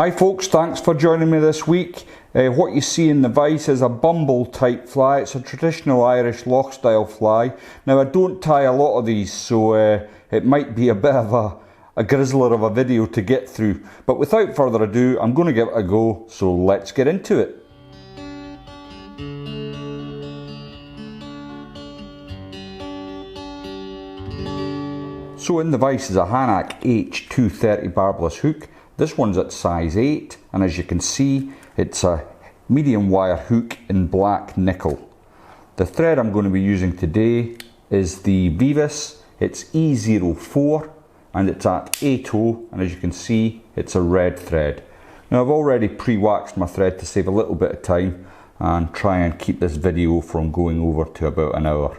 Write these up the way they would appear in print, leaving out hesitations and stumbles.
Hi folks, thanks for joining me this week. What you see in the vise is a Bumble type fly. It's a traditional Irish loch style fly. Now I don't tie a lot of these, so it might be a bit of a grizzler of a video to get through. But without further ado, I'm going to give it a go, so let's get into it. So in the vise is a Hanak H230 barbless hook. This one's at size 8, and as you can see, it's a medium wire hook in black nickel. The thread I'm going to be using today is the Veevus. It's E04, and it's at 8/0, and as you can see, it's a red thread. Now I've already pre-waxed my thread to save a little bit of time and try and keep this video from going over to about an hour,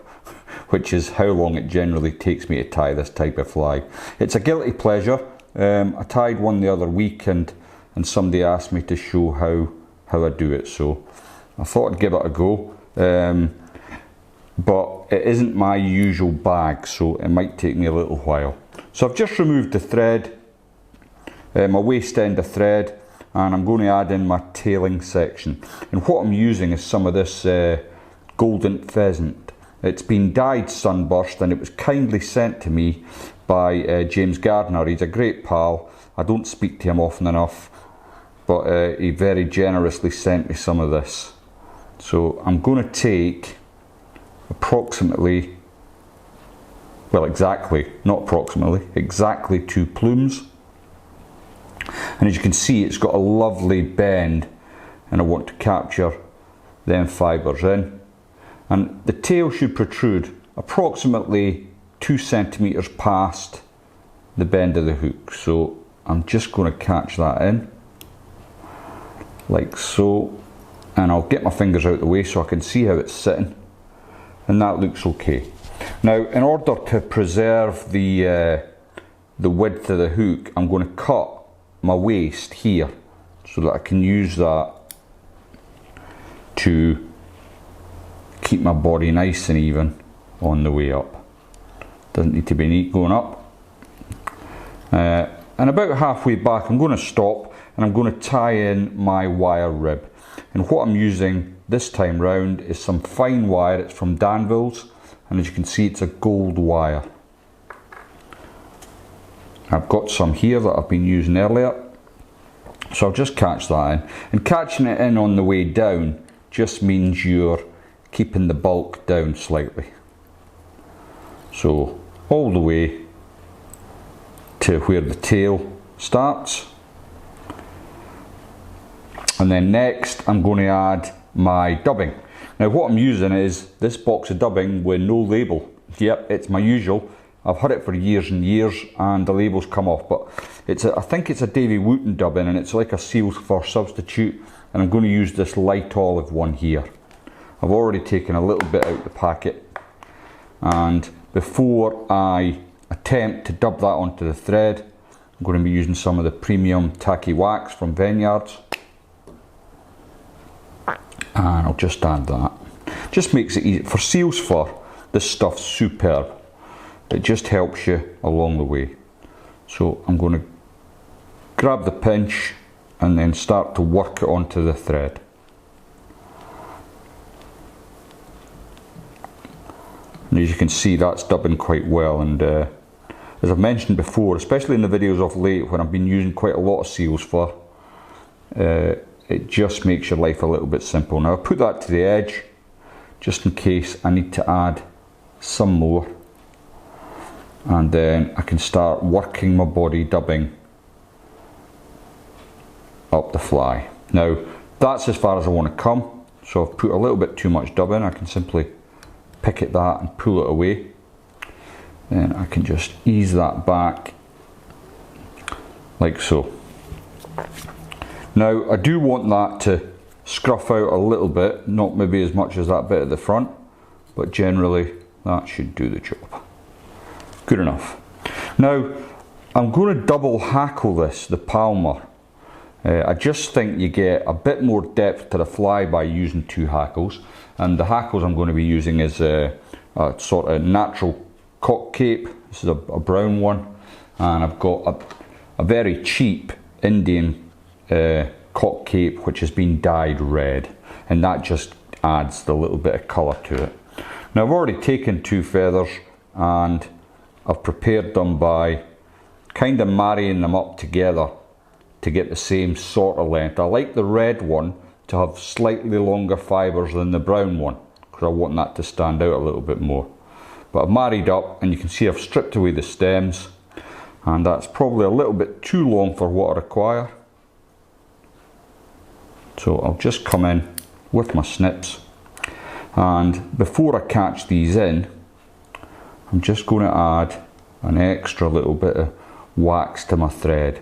which is how long it generally takes me to tie this type of fly. It's a guilty pleasure. I tied one the other week and somebody asked me to show how I do it, so I thought I'd give it a go. But it isn't my usual bag, so it might take me a little while. So I've just removed the thread, my waist end of thread, and I'm going to add in my tailing section. And what I'm using is some of this golden pheasant. It's been dyed Sunburst, and it was kindly sent to me by James Gardner. He's a great pal. I don't speak to him often enough, but he very generously sent me some of this. So I'm going to take approximately, well exactly, not approximately, exactly 2 plumes. And as you can see, it's got a lovely bend, and I want to capture them fibres in. And the tail should protrude approximately 2 centimetres past the bend of the hook. So I'm just going to catch that in, like so. And I'll get my fingers out of the way so I can see how it's sitting. And that looks okay. Now, in order to preserve the width of the hook, I'm going to cut my waist here so that I can use that to keep my body nice and even on the way up. Doesn't need to be neat going up. And about halfway back, I'm going to stop and I'm going to tie in my wire rib. And what I'm using this time round is some fine wire. It's from Danvilles, and as you can see, it's a gold wire. I've got some here that I've been using earlier, so I'll just catch that in. And catching it in on the way down just means you're keeping the bulk down slightly. So all the way to where the tail starts. And then next I'm going to add my dubbing. Now what I'm using is this box of dubbing with no label. Yep, it's my usual. I've had it for years and years and the label's come off, but I think it's a Davy Wooten dubbing, and it's like a seal's fur substitute, and I'm going to use this light olive one here. I've already taken a little bit out of the packet, and before I attempt to dub that onto the thread, I'm going to be using some of the premium tacky wax from Vineyards, and I'll just add that. Just makes it easy. For seal's fur, this stuff's superb. It just helps you along the way. So I'm going to grab the pinch and then start to work it onto the thread. And as you can see, that's dubbing quite well, and as I've mentioned before, especially in the videos of late when I've been using quite a lot of seal's fur, it just makes your life a little bit simple. Now I put that to the edge just in case I need to add some more, and then I can start working my body dubbing up the fly. Now that's as far as I want to come, so I've put a little bit too much dubbing. I can simply pick at that and pull it away. Then I can just ease that back like so. Now I do want that to scruff out a little bit, not maybe as much as that bit at the front, but generally that should do the job. Good enough. Now I'm going to double hackle this, the palmer. I just think you get a bit more depth to the fly by using 2 hackles, and the hackles I'm going to be using is a sort of natural cock cape. This is a brown one, and I've got a very cheap Indian cock cape which has been dyed red, and that just adds the little bit of colour to it. Now I've already taken 2 feathers and I've prepared them by kind of marrying them up together to get the same sort of length. I like the red one to have slightly longer fibres than the brown one, because I want that to stand out a little bit more. But I've married up, and you can see I've stripped away the stems, and that's probably a little bit too long for what I require. So I'll just come in with my snips, and before I catch these in, I'm just going to add an extra little bit of wax to my thread.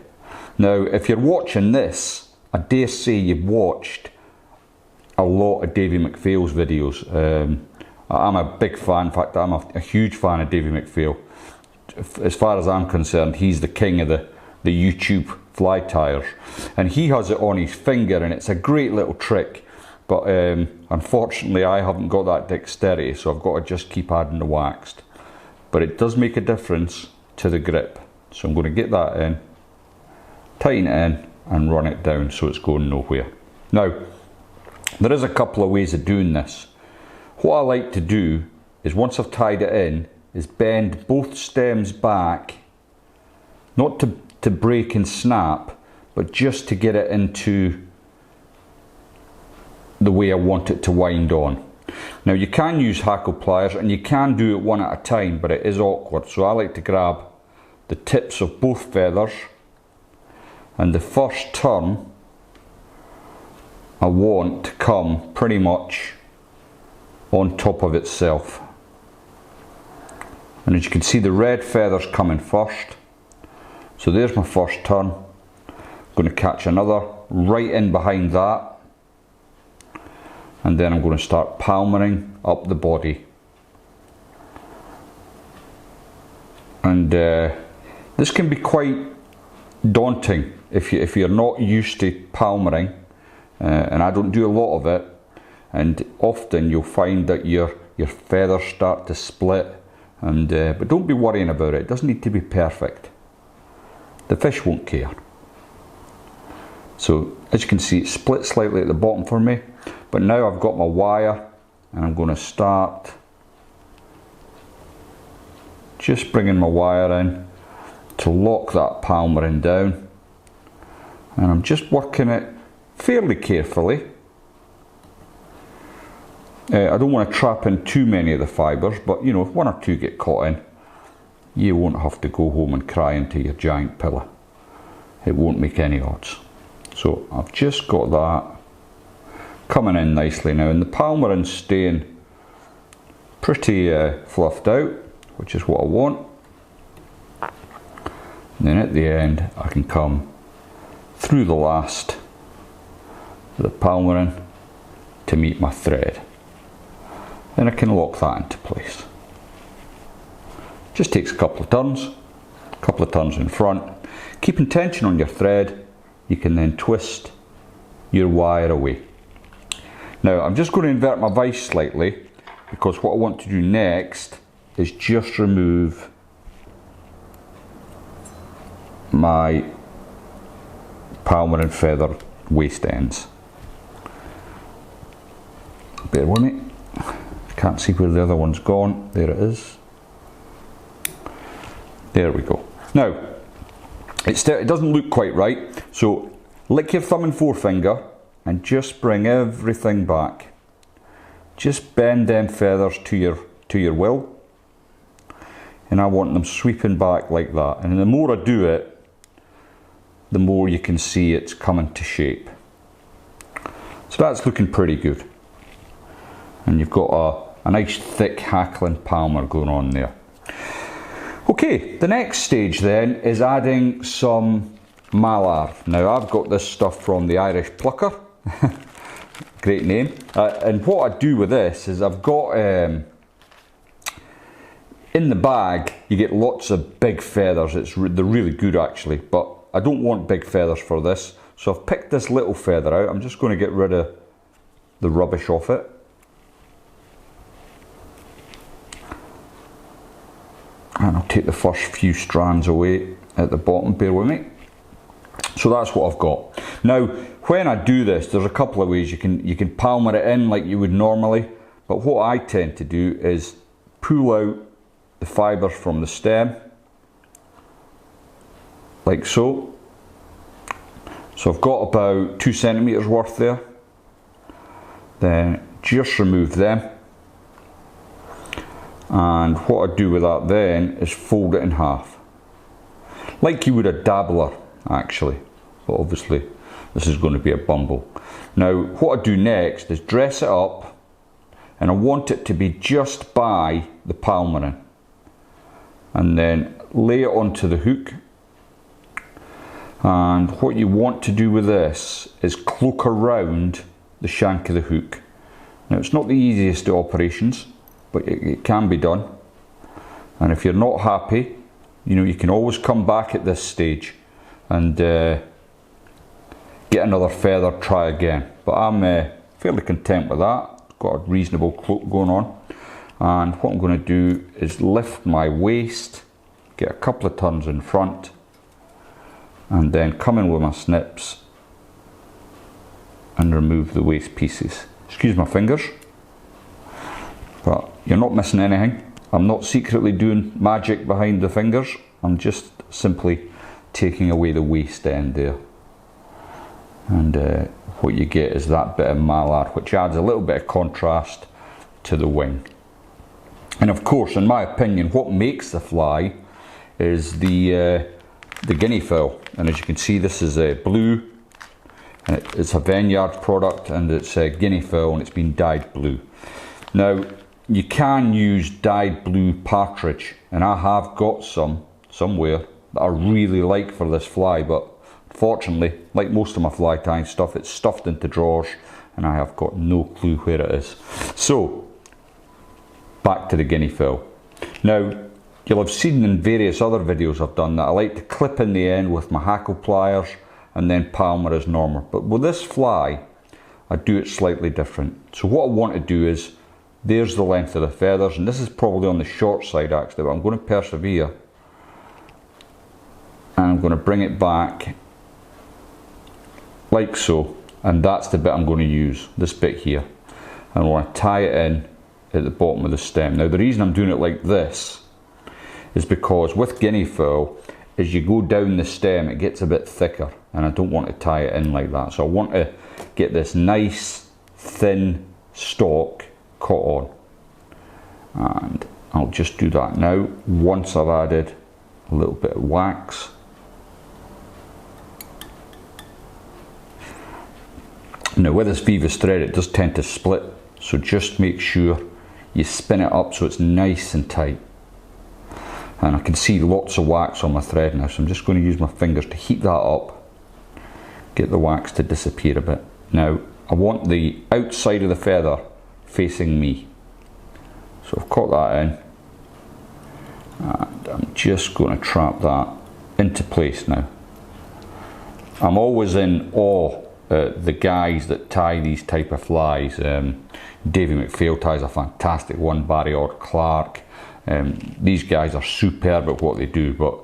Now if you're watching this, I dare say you've watched a lot of Davy McPhail's videos. I'm a big fan, in fact I'm a huge fan of Davy McPhail. As far as I'm concerned, he's the king of the YouTube fly tyers, and he has it on his finger, and it's a great little trick, but unfortunately I haven't got that dexterity, so I've got to just keep adding the wax. But it does make a difference to the grip, so I'm going to get that in, tighten it in and run it down so it's going nowhere. Now there is a couple of ways of doing this. What I like to do is, once I've tied it in, is bend both stems back, not to break and snap, but just to get it into the way I want it to wind on. Now you can use hackle pliers and you can do it one at a time, but it is awkward, so I like to grab the tips of both feathers, and the first turn I want to come pretty much on top of itself. And as you can see, the red feather's coming first, so there's my first turn. I'm going to catch another right in behind that, and then I'm going to start palmering up the body. And this can be quite daunting if you're not used to palmering, and I don't do a lot of it, and often you'll find that your feathers start to split, and but don't be worrying about it. It doesn't need to be perfect. The fish won't care. So as you can see, it split slightly at the bottom for me, but now I've got my wire, and I'm going to start just bringing my wire in to lock that palmering down, and I'm just working it fairly carefully. I don't want to trap in too many of the fibres, but you know, if one or two get caught in, you won't have to go home and cry into your giant pillow. It won't make any odds. So I've just got that coming in nicely now, and the palmering's staying pretty fluffed out, which is what I want. And then at the end I can come through the last of the palmering to meet my thread. Then I can lock that into place. Just takes a couple of turns in front. Keeping tension on your thread, you can then twist your wire away. Now I'm just going to invert my vise slightly, because what I want to do next is just remove my palmering feather waist ends. Bear with me. Can't see where the other one's gone. There it is. There we go. Now it doesn't look quite right, so lick your thumb and forefinger and just bring everything back. Just bend them feathers to your will, and I want them sweeping back like that. And the more I do it, the more you can see it's coming to shape. So that's looking pretty good, and you've got a nice thick hackling palmer going on there. Okay, the next stage then is adding some Mallard. Now I've got this stuff from the Irish Plucker, great name, and what I do with this is I've got in the bag you get lots of big feathers. They're really good actually, but I don't want big feathers for this, so I've picked this little feather out. I'm just going to get rid of the rubbish off it. And I'll take the first few strands away at the bottom, bear with me. So that's what I've got. Now, when I do this, there's a couple of ways. You can palmer it in like you would normally, but what I tend to do is pull out the fibres from the stem, like so. So I've got about 2 centimetres worth there. Then just remove them. And what I do with that then is fold it in half. Like you would a dabbler, actually. But obviously, this is going to be a Bumble. Now, what I do next is dress it up, and I want it to be just by the palmering. And then lay it onto the hook. And what you want to do with this is cloak around the shank of the hook. Now, it's not the easiest of operations, but it can be done. And if you're not happy, you know, you can always come back at this stage and get another feather, try again. But I'm fairly content with that. Got a reasonable cloak going on. And what I'm going to do is lift my waist, get a couple of turns in front, and then come in with my snips and remove the waist pieces. Excuse my fingers, but you're not missing anything. I'm not secretly doing magic behind the fingers. I'm just simply taking away the waist end there. And what you get is that bit of mallard, which adds a little bit of contrast to the wing. And of course, in my opinion, what makes the fly is the guinea fowl. And as you can see, this is blue. And it's a vineyard product, and it's a guinea fowl, and it's been dyed blue. Now, you can use dyed blue partridge, and I have got some somewhere that I really like for this fly, but unfortunately, like most of my fly tying stuff, it's stuffed into drawers, and I have got no clue where it is. So, back to the guinea fowl. Now, you'll have seen in various other videos I've done that I like to clip in the end with my Hackle pliers and then palmer as normal. But with this fly, I do it slightly different. So what I want to do is, there's the length of the feathers, and this is probably on the short side actually, but I'm going to persevere. And I'm going to bring it back like so, and that's the bit I'm going to use, this bit here. And I want to tie it in at the bottom of the stem. Now, the reason I'm doing it like this is because with guinea fowl, as you go down the stem, it gets a bit thicker, and I don't want to tie it in like that. So I want to get this nice thin stalk caught on, and I'll just do that now once I've added a little bit of wax. Now, with this Veevus thread, it does tend to split, so just make sure you spin it up so it's nice and tight. And I can see lots of wax on my thread now, so I'm just going to use my fingers to heat that up, get the wax to disappear a bit. Now, I want the outside of the feather facing me. So I've caught that in, and I'm just going to trap that into place now. I'm always in awe at the guys that tie these type of flies. Davy McPhail ties a fantastic one, Barry Clark. These guys are superb at what they do, but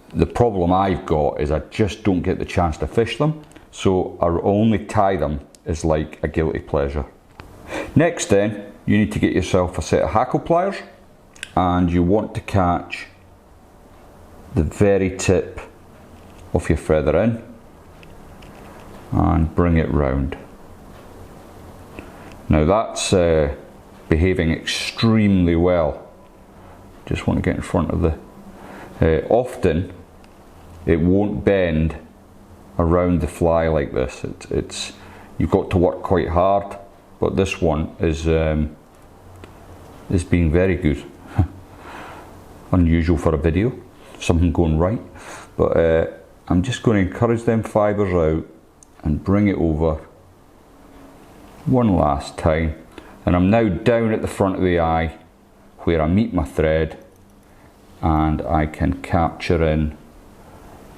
the problem I've got is I just don't get the chance to fish them, so I only tie them as like a guilty pleasure. Next then, you need to get yourself a set of Hackle pliers, and you want to catch the very tip of your feather in and bring it round. Now that's behaving extremely well. Just want to get in front of the... often it won't bend around the fly like this. It's you've got to work quite hard, but this one is being very good. Unusual for a video, something going right. But I'm just going to encourage them fibres out and bring it over one last time. And I'm now down at the front of the eye where I meet my thread, and I can capture in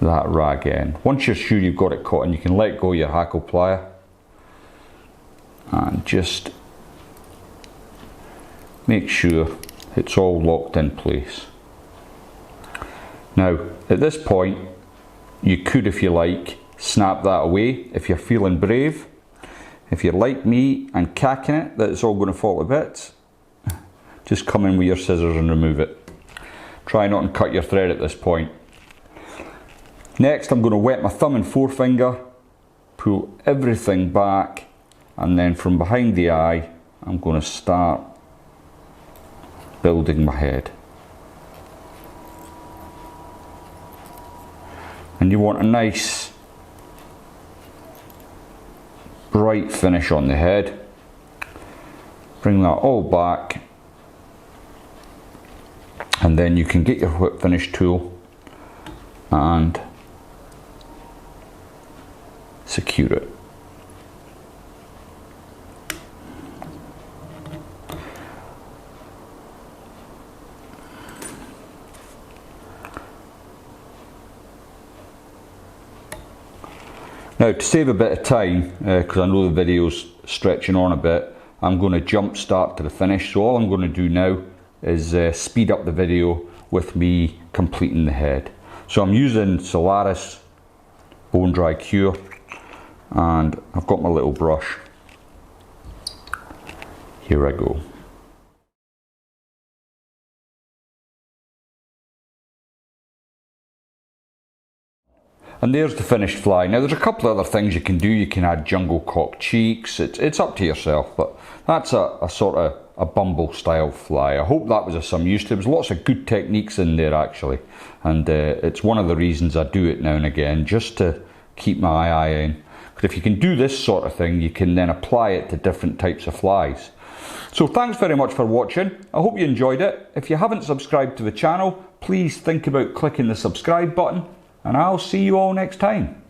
that rag end. Once you're sure you've got it caught, and you can let go of your Hackle plier and just make sure it's all locked in place. Now at this point you could, if you like, snap that away if you're feeling brave. If you're like me and cacking it that it's all going to fall to bits, just come in with your scissors and remove it. Try not to cut your thread at this point. Next, I'm going to wet my thumb and forefinger, pull everything back, and then from behind the eye I'm going to start building my head. And you want a nice bright finish on the head. Bring that all back, and then you can get your whip finish tool and secure it. Now, to save a bit of time, because I know the video's stretching on a bit, I'm going to jump start to the finish. So all I'm going to do now is speed up the video with me completing the head. So I'm using Solaris Bone Dry Cure, and I've got my little brush. Here I go. And there's the finished fly. Now there's a couple of other things you can do. You can add jungle cock cheeks. It's up to yourself, but that's a sort of a Bumble style fly. I hope that was of some use. There was lots of good techniques in there actually, and it's one of the reasons I do it now and again, just to keep my eye in. But if you can do this sort of thing, you can then apply it to different types of flies. So thanks very much for watching. I hope you enjoyed it. If you haven't subscribed to the channel, please think about clicking the subscribe button, and I'll see you all next time.